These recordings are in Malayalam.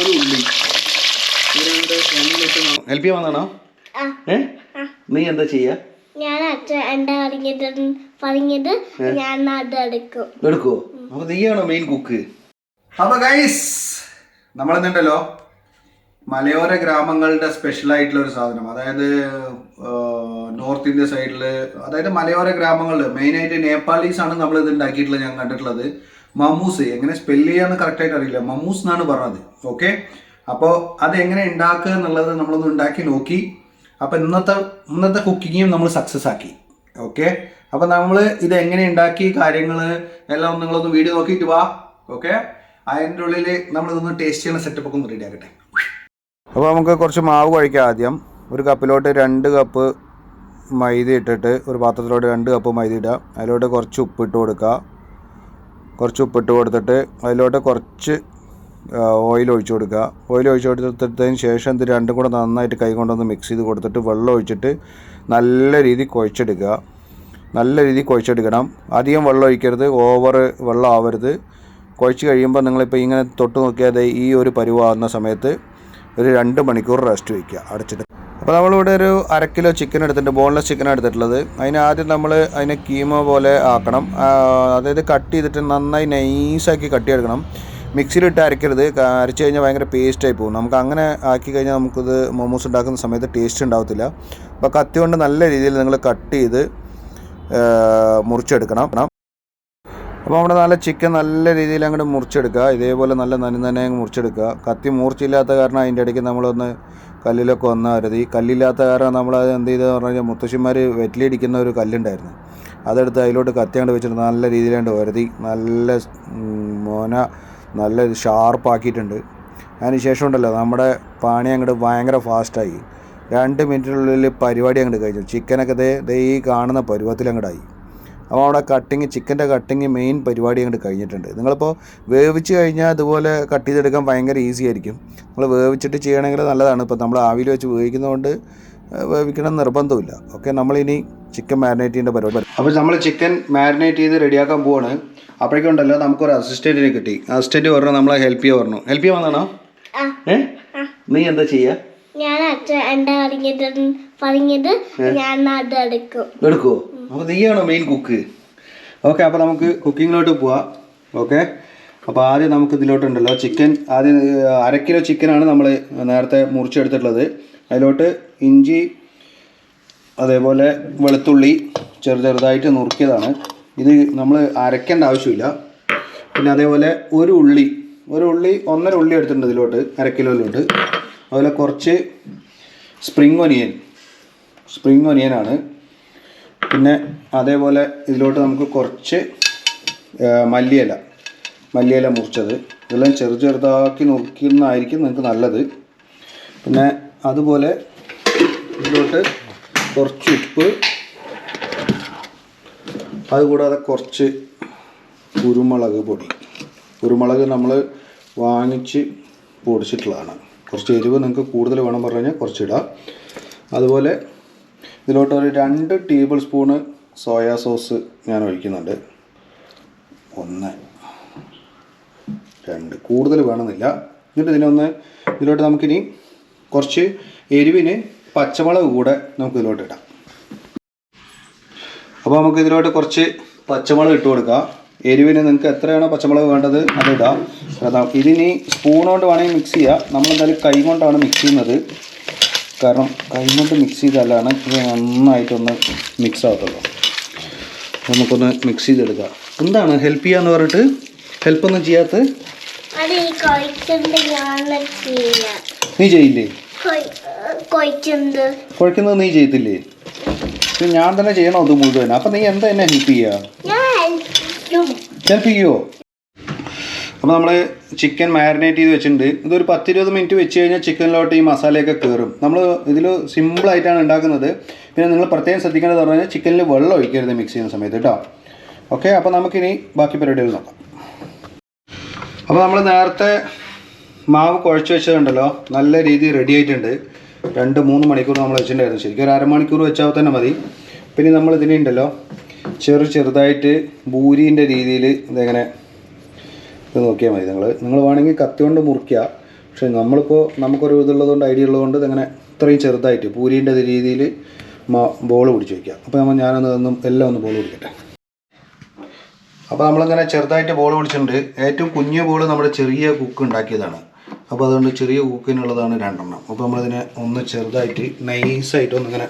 ഒരു ഉള്ളി. ഹെൽപ്പ് ചെയ്യാൻ വന്നാണോ? നീ എന്താ ചെയ്യാ? ഞാൻ എടുക്കോ? അപ്പൊ നീയാണോ മെയിൻ കുക്ക്? അപ്പൊ ഗൈസ്, നമ്മളെന്നുണ്ടല്ലോ മലയോര ഗ്രാമങ്ങളുടെ സ്പെഷ്യൽ ആയിട്ടുള്ള ഒരു സാധനം, അതായത് നോർത്ത് ഇന്ത്യ സൈഡിൽ, അതായത് മലയോര ഗ്രാമങ്ങളിൽ മെയിനായിട്ട് നേപ്പാളീസ് ആണ് നമ്മൾ ഇത് ഉണ്ടാക്കിയിട്ടുള്ളത്. ഞാൻ കണ്ടിട്ടുള്ളത് മമ്മൂസ്, എങ്ങനെ സ്പെല്ല് ചെയ്യാന്ന് കറക്റ്റായിട്ട് അറിയില്ല, മമ്മൂസ് എന്നാണ് പറഞ്ഞത്. ഓക്കെ, അപ്പോൾ അതെങ്ങനെ ഉണ്ടാക്കുക എന്നുള്ളത് നമ്മളൊന്ന് ഉണ്ടാക്കി നോക്കി. അപ്പോൾ ഇന്നത്തെ കുക്കിങ്ങും നമ്മൾ സക്സസ് ആക്കി. ഓക്കെ, അപ്പോൾ നമ്മൾ ഇത് എങ്ങനെ ഉണ്ടാക്കി കാര്യങ്ങൾ എല്ലാം നിങ്ങളൊന്ന് വീഡിയോ നോക്കിയിട്ട് വാ. ഓക്കെ, അതിൻ്റെ ഉള്ളിൽ നമ്മളിതൊന്ന് ടേസ്റ്റ് ചെയ്യുന്ന സെറ്റപ്പ് ഒക്കെ ഒന്ന് റെഡി ആക്കട്ടെ. അപ്പോൾ നമുക്ക് കുറച്ച് മാവ് കഴിക്കാം. ആദ്യം ഒരു കപ്പിലോട്ട് 2 കപ്പ് മൈദ ഇട്ടിട്ട്, ഒരു പാത്രത്തിലോട്ട് 2 കപ്പ് മൈദ ഇടുക. അതിലോട്ട് കുറച്ച് ഉപ്പിട്ട് കൊടുക്കുക. കുറച്ച് ഉപ്പിട്ട് കൊടുത്തിട്ട് അതിലോട്ട് കുറച്ച് ഓയിൽ ഒഴിച്ച് കൊടുക്കുക. ഓയിൽ ഒഴിച്ച് കൊടുത്തതിന് ശേഷം ഇത് രണ്ടും കൂടെ നന്നായിട്ട് കൈ കൊണ്ടൊന്ന് മിക്സ് ചെയ്ത് കൊടുത്തിട്ട് വെള്ളം ഒഴിച്ചിട്ട് നല്ല രീതിയിൽ കുഴച്ചെടുക്കണം. അധികം വെള്ളം ഒഴിക്കരുത്, ഓവർ വെള്ളം ആവരുത്. കുഴച്ച് കഴിയുമ്പോൾ നിങ്ങളിപ്പോൾ ഇങ്ങനെ തൊട്ട് നോക്കിയാൽ ഈ ഒരു പരുവാകുന്ന സമയത്ത് ഒരു 2 മണിക്കൂർ റെസ്റ്റ് വയ്ക്കുക അടച്ചിട്ട്. അപ്പോൾ നമ്മളിവിടെ ഒരു 1/2 കിലോ ചിക്കൻ എടുത്തിട്ടുണ്ട്, ബോൺലെസ് ചിക്കൻ എടുത്തിട്ടുള്ളത്. ആദ്യം നമ്മൾ അതിനെ കീമ പോലെ ആക്കണം. അതായത് കട്ട് ചെയ്തിട്ട് നന്നായി നൈസാക്കി കട്ട് ചെയ്തെടുക്കണം. മിക്സിയിലിട്ട് അരക്കരുത്, അരച്ച് കഴിഞ്ഞാൽ ഭയങ്കര പേസ്റ്റായി പോകും. നമുക്ക് അങ്ങനെ ആക്കി കഴിഞ്ഞാൽ നമുക്കിത് മോമോസ് ഉണ്ടാക്കുന്ന സമയത്ത് ടേസ്റ്റ് ഉണ്ടാകത്തില്ല. അപ്പോൾ കത്തി കൊണ്ട് നല്ല രീതിയിൽ നിങ്ങൾ കട്ട് ചെയ്ത് മുറിച്ചെടുക്കണം. അപ്പോൾ നമ്മുടെ നല്ല ചിക്കൻ നല്ല രീതിയിൽ അങ്ങോട്ട് മുറിച്ചെടുക്കുക. ഇതേപോലെ നല്ല നനഞ്ഞ് മുറിച്ചെടുക്കുക. കത്തി മൂർച്ചയില്ലാത്ത കാരണം അതിൻ്റെ ഇടയ്ക്ക് നമ്മളൊന്ന് കല്ലിലൊക്കെ വന്നാൽ കല്ലില്ലാത്ത കാരണം നമ്മളത് എന്ത് ചെയ്തെന്ന് പറഞ്ഞു കഴിഞ്ഞാൽ മുത്തശ്ശിമാർ വെറ്റിലിടിക്കുന്ന ഒരു കല്ലുണ്ടായിരുന്നു, അതെടുത്ത് അതിലോട്ട് കത്തി അങ്ങോട്ട് വെച്ചിട്ട് നല്ല രീതിയിലാണ്ട് വരുതി നല്ല ഷാർപ്പാക്കിയിട്ടുണ്ട്. അതിന് ശേഷം ഉണ്ടല്ലോ നമ്മുടെ പണി അങ്ങോട്ട് ഭയങ്കര ഫാസ്റ്റായി. 2 മിനിറ്റിനുള്ളിൽ പരിപാടി അങ്ങോട്ട് കഴിഞ്ഞു. ചിക്കനൊക്കെ ദേ ഈ കാണുന്ന പരുവത്തിൽ അങ്ങോട്ടായി. അപ്പോൾ അവിടെ ചിക്കൻ്റെ കട്ടിങ് മെയിൻ പരിപാടി അങ്ങോട്ട് കഴിഞ്ഞിട്ടുണ്ട്. നിങ്ങളിപ്പോൾ വേവിച്ച് കഴിഞ്ഞാൽ അതുപോലെ കട്ട് ചെയ്തെടുക്കാൻ ഭയങ്കര ഈസി ആയിരിക്കും. നമ്മൾ വേവിച്ചിട്ട് ചെയ്യണമെങ്കിൽ നല്ലതാണ്. ഇപ്പോൾ നമ്മൾ ആവിയിൽ വെച്ച് വേവിക്കുന്നതുകൊണ്ട് വേവിക്കണം നിർബന്ധമില്ല. ഓക്കെ, നമ്മളിനി ചിക്കൻ മാരിനേറ്റ് ചെയ്യേണ്ട പരിപാടി. അപ്പോൾ നമ്മൾ ചിക്കൻ മാരിനേറ്റ് ചെയ്ത് റെഡിയാക്കാൻ പോവാണ്. അപ്പോഴേക്കും ഉണ്ടല്ലോ നമുക്കൊരു അസിസ്റ്റൻറ്റിനെ കിട്ടി. അസിസ്റ്റൻറ്റ് പറഞ്ഞു നമ്മളെ ഹെൽപ്പ് ചെയ്യാൻ വന്നാണോ? നീ എന്താ ചെയ്യുക? എടുക്കുമോ? അപ്പോൾ നീയാണോ മെയിൻ കുക്ക്? ഓക്കെ, അപ്പോൾ നമുക്ക് കുക്കിങ്ങിലോട്ട് പോവാം. ഓക്കെ, അപ്പോൾ ആദ്യം നമുക്ക് ഇതിലോട്ടുണ്ടല്ലോ ആദ്യം 1/2 കിലോ ചിക്കനാണ് നമ്മൾ നേരത്തെ മുറിച്ചെടുത്തിട്ടുള്ളത്. അതിലോട്ട് ഇഞ്ചി, അതേപോലെ വെളുത്തുള്ളി ചെറുതായിട്ട് നുറുക്കിയതാണ്. ഇത് നമ്മൾ അരയ്ക്കേണ്ട ആവശ്യമില്ല. പിന്നെ അതേപോലെ ഒരു ഉള്ളി 1.5 ഉള്ളി എടുത്തിട്ടുണ്ട് ഇതിലോട്ട്, 1/2 കിലോയിലോട്ട്. അതുപോലെ കുറച്ച് സ്പ്രിംഗ് ഒനിയനാണ്. പിന്നെ അതേപോലെ ഇതിലോട്ട് നമുക്ക് കുറച്ച് മല്ലിയില മുറിച്ചത്. ഇതെല്ലാം ചെറുതാക്കി നുറുക്കുന്നതായിരിക്കും നിങ്ങൾക്ക് നല്ലത്. പിന്നെ അതുപോലെ ഇതിലോട്ട് കുറച്ച് ഉപ്പ്, അതുകൂടാതെ കുറച്ച് കുരുമുളക് നമ്മൾ വാങ്ങിച്ച് പൊടിച്ചിട്ടുള്ളതാണ്. കുറച്ച് എരിവ് നിങ്ങൾക്ക് കൂടുതൽ വേണം പറഞ്ഞു കഴിഞ്ഞാൽ കുറച്ചിടാം. അതുപോലെ ഇതിലോട്ട് ഒരു 2 ടേബിൾ സ്പൂണ് സോയാ സോസ് ഞാൻ ഒഴിക്കുന്നുണ്ട്. 1, 2 കൂടുതൽ വേണമെന്നില്ല. എന്നിട്ട് ഇതിലോട്ട് നമുക്കിനി കുറച്ച് എരിവിന് പച്ചമുളക് കൂടെ നമുക്ക് ഇതിലോട്ട് ഇടാം. അപ്പോൾ നമുക്ക് ഇതിലോട്ട് കുറച്ച് പച്ചമുളക് ഇട്ട് കൊടുക്കാം. എരിവിന് നിങ്ങൾക്ക് എത്രയാണോ പച്ചമുളക് വേണ്ടത് അതിടാം. ഇതിനി സ്പൂൺ കൊണ്ട് വേണമെങ്കിൽ മിക്സ് ചെയ്യുക. നമ്മളെന്തായാലും കൈ കൊണ്ടാണ് മിക്സ് ചെയ്യുന്നത്. കാരണം കൈ കൊണ്ട് മിക്സ് ചെയ്താലാണ് ഇത് നന്നായിട്ടൊന്ന് മിക്സ് ആകത്തുള്ളൂ. നമുക്കൊന്ന് മിക്സ് ചെയ്തെടുക്കാം. എന്താണ് ഹെൽപ്പ് ചെയ്യാന്ന് പറഞ്ഞിട്ട് ഹെൽപ്പൊന്നും ചെയ്യാത്ത? നീ ചെയ്യില്ലേ? കുഴക്കുന്നത് നീ ചെയ്തില്ലേ? ഞാൻ തന്നെ ചെയ്യണോ അത് മുഴുവൻ? അപ്പം നീ എന്താ എന്നെ ഹെൽപ്പ് ചെയ്യുമോ? അപ്പോൾ നമ്മൾ ചിക്കൻ മാരിനേറ്റ് ചെയ്ത് വെച്ചിട്ടുണ്ട്. ഇതൊരു 10-20 മിനിറ്റ് വെച്ച് കഴിഞ്ഞാൽ ചിക്കനിലോട്ട് ഈ മസാലയൊക്കെ കയറും. നമ്മൾ ഇതിൽ സിമ്പിളായിട്ടാണ് ഉണ്ടാക്കുന്നത്. പിന്നെ നിങ്ങൾ പ്രത്യേകം ശ്രദ്ധിക്കേണ്ടത് പറഞ്ഞു കഴിഞ്ഞാൽ ചിക്കനിൽ വെള്ളം ഒഴിക്കരുത് മിക്സ് ചെയ്യുന്ന സമയത്ത് കേട്ടോ. ഓക്കെ, അപ്പോൾ നമുക്കിനി ബാക്കി പരിപാടികൾ നോക്കാം. അപ്പോൾ നമ്മൾ നേരത്തെ മാവ് കുഴച്ച് വെച്ചതുണ്ടല്ലോ നല്ല രീതിയിൽ റെഡി ആയിട്ടുണ്ട്. 2-3 മണിക്കൂർ നമ്മൾ വെച്ചിട്ടുണ്ടായിരുന്നു. ശരിക്കും ഒരു അരമണിക്കൂർ വെച്ചാൽ തന്നെ മതി. പിന്നെ നമ്മൾ ഇതിനുണ്ടല്ലോ ചെറുതായിട്ട് ബൂരീൻ്റെ രീതിയിൽ ഇതെങ്ങനെ ഇത് നോക്കിയാൽ മതി. നിങ്ങൾ വേണമെങ്കിൽ കത്തി കൊണ്ട് മുറിക്കുക. പക്ഷേ നമുക്കൊരു ഇതുള്ളതുകൊണ്ട് ഐഡിയ ഉള്ളതുകൊണ്ട് ഇതങ്ങനെ ഇത്രയും ചെറുതായിട്ട് പൂരീൻ്റെ രീതിയിൽ ബോൾ പിടിച്ച് വയ്ക്കുക. അപ്പോൾ ഞാനൊന്നും എല്ലാം ഒന്ന് ബോൾ പിടിക്കട്ടെ. അപ്പോൾ നമ്മളിങ്ങനെ ചെറുതായിട്ട് ബോൾ പിടിച്ചിട്ടുണ്ട്. ഏറ്റവും കുഞ്ഞു ബോൾ നമ്മുടെ ചെറിയ കുക്ക് ഉണ്ടാക്കിയതാണ്. അപ്പോൾ അതുകൊണ്ട് ചെറിയ കുക്കിനുള്ളതാണ് 2 എണ്ണം. അപ്പോൾ നമ്മളിതിനെ ഒന്ന് ചെറുതായിട്ട് നൈസായിട്ട് ഒന്നിങ്ങനെ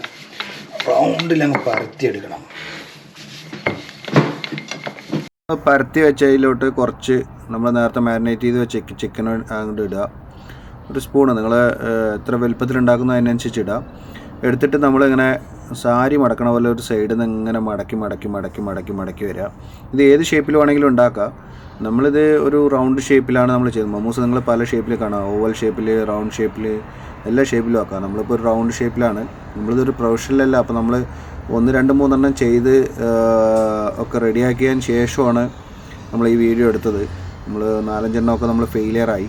റൗണ്ടിൽ അങ്ങ് പരത്തിയെടുക്കണം. പരത്തി വെച്ചതിലോട്ട് കുറച്ച് നമ്മൾ നേരത്തെ മാരിനേറ്റ് ചെയ്ത് വെച്ച ചിക്കൻ അങ്ങോട്ട് ഇടുക. ഒരു സ്പൂണ് നിങ്ങൾ എത്ര വലുപ്പത്തിൽ ഉണ്ടാക്കുന്നോ അതിനനുസരിച്ച് ഇടുക. എടുത്തിട്ട് നമ്മളിങ്ങനെ സാരി മടക്കണ പോലെ ഒരു സൈഡിൽ നിന്ന് ഇങ്ങനെ മടക്കി വരിക. ഇത് ഏത് ഷേപ്പിൽ വേണമെങ്കിലും ഉണ്ടാക്കുക. നമ്മളിത് ഒരു റൗണ്ട് ഷേപ്പിലാണ് നമ്മൾ ചെയ്യുന്നത്. മൊമോസ് നിങ്ങൾ പല ഷേപ്പിൽ കാണാം, ഓവൽ ഷേപ്പിൽ, റൗണ്ട് ഷേപ്പിൽ, എല്ലാ ഷേപ്പിലും ആക്കാം. നമ്മളിപ്പോൾ ഒരു റൗണ്ട് ഷേപ്പിലാണ്. നമ്മളിതൊരു പ്രൊഫഷണലല്ല. അപ്പോൾ നമ്മൾ 1, 2, 3 എണ്ണം ചെയ്ത് ഒക്കെ റെഡിയാക്കിയതിന് ശേഷമാണ് നമ്മൾ ഈ വീഡിയോ എടുത്തത്. നമ്മൾ 4-5 എണ്ണമൊക്കെ നമ്മൾ ഫെയിലിയറായി.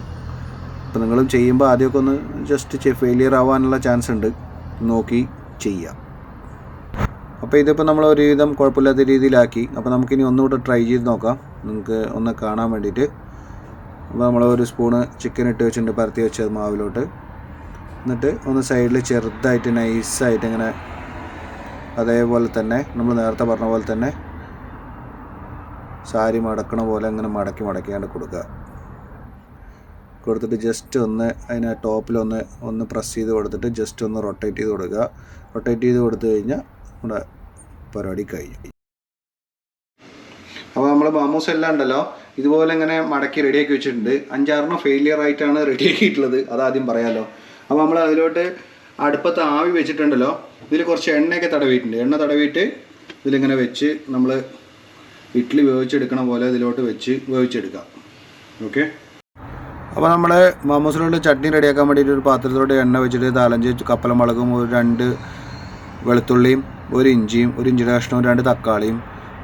അപ്പോൾ നിങ്ങളും ചെയ്യുമ്പോൾ ആദ്യമൊക്കെ ഒന്ന് ജസ്റ്റ് ഫെയിലിയർ ആവാനുള്ള ചാൻസ് ഉണ്ട്, നോക്കി ചെയ്യുക. അപ്പോൾ ഇതിപ്പോൾ നമ്മൾ ഒരുവിധം കുഴപ്പമില്ലാത്ത രീതിയിലാക്കി. അപ്പോൾ നമുക്കിനി ഒന്നുകൂടെ ട്രൈ ചെയ്ത് നോക്കാം, നിങ്ങൾക്ക് ഒന്ന് കാണാൻ വേണ്ടിയിട്ട്. അപ്പോൾ നമ്മൾ ഒരു സ്പൂണ് ചിക്കൻ ഇട്ട് വെച്ചിട്ടുണ്ട്, പരത്തി വെച്ചത് മാവിലോട്ട്. എന്നിട്ട് ഒന്ന് സൈഡിൽ ചെറുതായിട്ട് നൈസായിട്ട് ഇങ്ങനെ അതേപോലെ തന്നെ നമ്മൾ നേരത്തെ പറഞ്ഞ പോലെ തന്നെ സാരി മടക്കണ പോലെ അങ്ങനെ മടക്കിയാണ്ട് കൊടുത്തിട്ട് ജസ്റ്റ് ഒന്ന് അതിനെ ടോപ്പിലൊന്ന് പ്രസ് ചെയ്ത് കൊടുത്തിട്ട് ജസ്റ്റ് ഒന്ന് റൊട്ടേറ്റ് ചെയ്ത് കൊടുക്കുക. റൊട്ടേറ്റ് ചെയ്ത് കൊടുത്തു കഴിഞ്ഞാൽ നമ്മുടെ പരിപാടി കഴിഞ്ഞു. അപ്പോൾ നമ്മൾ മോമോസ് എല്ലാം ഉണ്ടല്ലോ ഇതുപോലെ ഇങ്ങനെ മടക്കി റെഡിയാക്കി വെച്ചിട്ടുണ്ട്. 5-6 ഫെയിലിയർ ആയിട്ടാണ് റെഡിയാക്കിയിട്ടുള്ളത്, അതാദ്യം പറയാമല്ലോ. അപ്പോൾ നമ്മൾ അതിലോട്ട് അടുപ്പത്ത് ആവി വെച്ചിട്ടുണ്ടല്ലോ, ഇതിൽ കുറച്ച് എണ്ണയൊക്കെ തടവിയിട്ടുണ്ട്. എണ്ണ തടവിയിട്ട് ഇതിലിങ്ങനെ വെച്ച് നമ്മൾ ഇഡ്ഡലി വേവിച്ചെടുക്കണ പോലെ ഇതിലോട്ട് വെച്ച് വേവിച്ചെടുക്കാം. ഓക്കെ. അപ്പോൾ നമ്മൾ മോമോസിലോട്ട് ചട്നി റെഡിയാക്കാൻ വേണ്ടിയിട്ട് ഒരു പാത്രത്തിലോട്ട് എണ്ണ വെച്ചിട്ട് 4-5 കപ്പലമുളകും, 2 വെളുത്തുള്ളിയും, 1 ഇഞ്ചിയും, 1 ഇഞ്ചിയുടെ കഷ്ണവും, 2 തക്കാളിയും,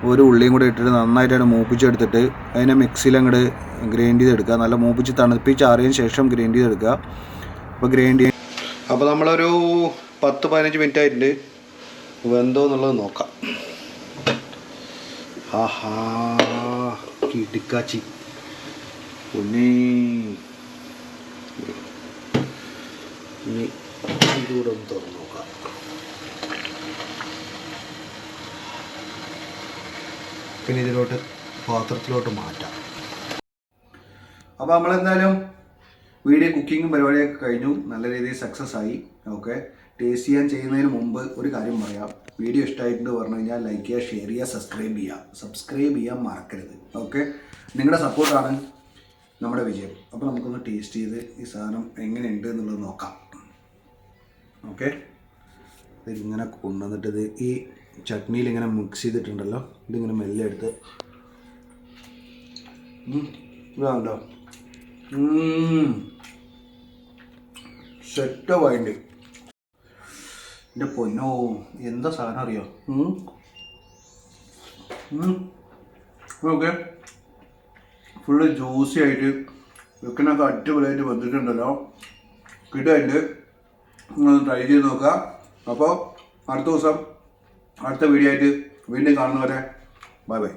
1 ഉള്ളിയും കൂടെ ഇട്ടിട്ട് നന്നായിട്ടാണ് മൂപ്പിച്ചെടുത്തിട്ട് അതിനെ മിക്സിയിൽ അങ്ങോട്ട് ഗ്രൈൻഡ് ചെയ്തെടുക്കുക. നല്ല മൂപ്പിച്ച് തണുപ്പിച്ചാറിയതിന് ശേഷം ഗ്രൈൻഡ് ചെയ്തെടുക്കുക. അപ്പോൾ നമ്മളൊരു 10-15 മിനിറ്റ് ആയിട്ടുണ്ട്. വെന്തോ എന്നുള്ളത് നോക്കാം. ആഹാ, കിടുക്കാച്ചി പൊന്നേ. ഇനി ഇതുകൂടെ ഒന്ന് തുറന്ന് നോക്കാം. പിന്നെ ഇതിലോട്ട് പാത്രത്തിലോട്ട് മാറ്റാം. അപ്പോൾ നമ്മളെന്തായാലും വീഡിയോ കുക്കിങ്ങും പരിപാടിയൊക്കെ കഴിഞ്ഞു, നല്ല രീതിയിൽ സക്സസ് ആയി. ഓക്കെ. ടേസ്റ്റ് ചെയ്യാൻ ചെയ്യുന്നതിന് മുമ്പ് ഒരു കാര്യം പറയാം. വീഡിയോ ഇഷ്ടമായിട്ടുണ്ട് പറഞ്ഞു കഴിഞ്ഞാൽ ലൈക്ക് ചെയ്യുക, ഷെയർ ചെയ്യുക, സബ്സ്ക്രൈബ് ചെയ്യാൻ മറക്കരുത്. ഓക്കെ. നിങ്ങളുടെ സപ്പോർട്ടാണ് നമ്മുടെ വിജയം. അപ്പോൾ നമുക്കൊന്ന് ടേസ്റ്റ് ചെയ്ത് ഈ സാധനം എങ്ങനെയുണ്ട് എന്നുള്ളത് നോക്കാം. ഓക്കെ. ഇതിങ്ങനെ കൊണ്ടുവന്നിട്ട് ഇത് ഈ ചട്നിയിൽ ഇങ്ങനെ മിക്സ് ചെയ്തിട്ടുണ്ടല്ലോ, ഇതിങ്ങനെ മെല്ലെ എടുത്ത് ഇതാണല്ലോ സെറ്റവായിട്ട്. എൻ്റെ പൊന്നോ, എന്താ സാധനം അറിയോ? ഓക്കെ. ഫുള്ള് ജ്യൂസി ആയിട്ട് വെക്കണൊക്കെ അടിപൊളിയായിട്ട് വന്നിട്ടുണ്ടല്ലോ, കിട്ടായിട്ട് നിങ്ങൾ ട്രൈ ചെയ്ത് നോക്കുക. അപ്പോൾ അടുത്ത ദിവസം അടുത്ത വീഡിയോ ആയിട്ട് വീണ്ടും കാണുന്നവരെ ബൈ.